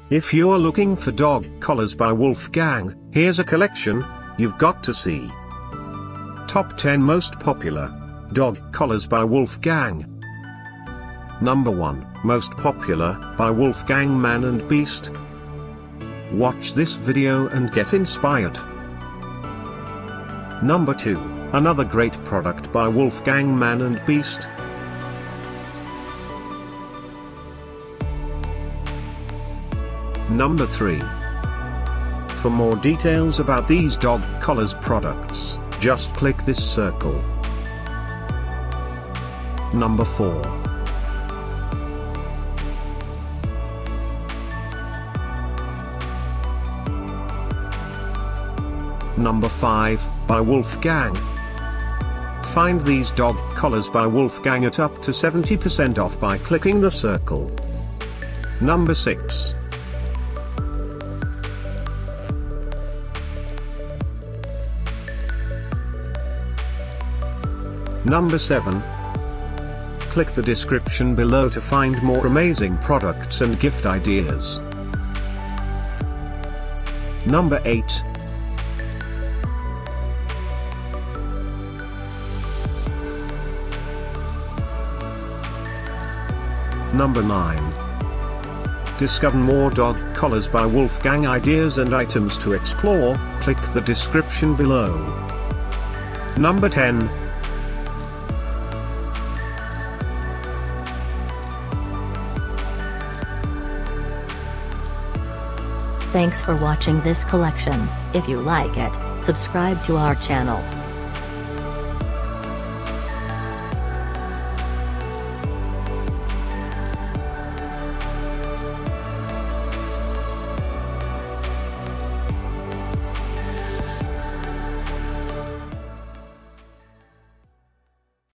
If you're looking for dog collars by Wolfgang, here's a collection you've got to see. Top 10 Most Popular Dog Collars by Wolfgang. Number 1, Most Popular, by Wolfgang Man and Beast. Watch this video and get inspired. Number 2, another great product by Wolfgang Man and Beast. Number 3. For more details about these dog collars products, just click this circle. Number 4. Number 5, by Wolfgang. Find these dog collars by Wolfgang at up to 70% off by clicking the circle. Number 6. Number 7. Click the description below to find more amazing products and gift ideas. Number 8. Number 9. Discover more dog collars by Wolfgang ideas and items to explore, click the description below. Number 10. Thanks for watching this collection. If you like it, subscribe to our channel.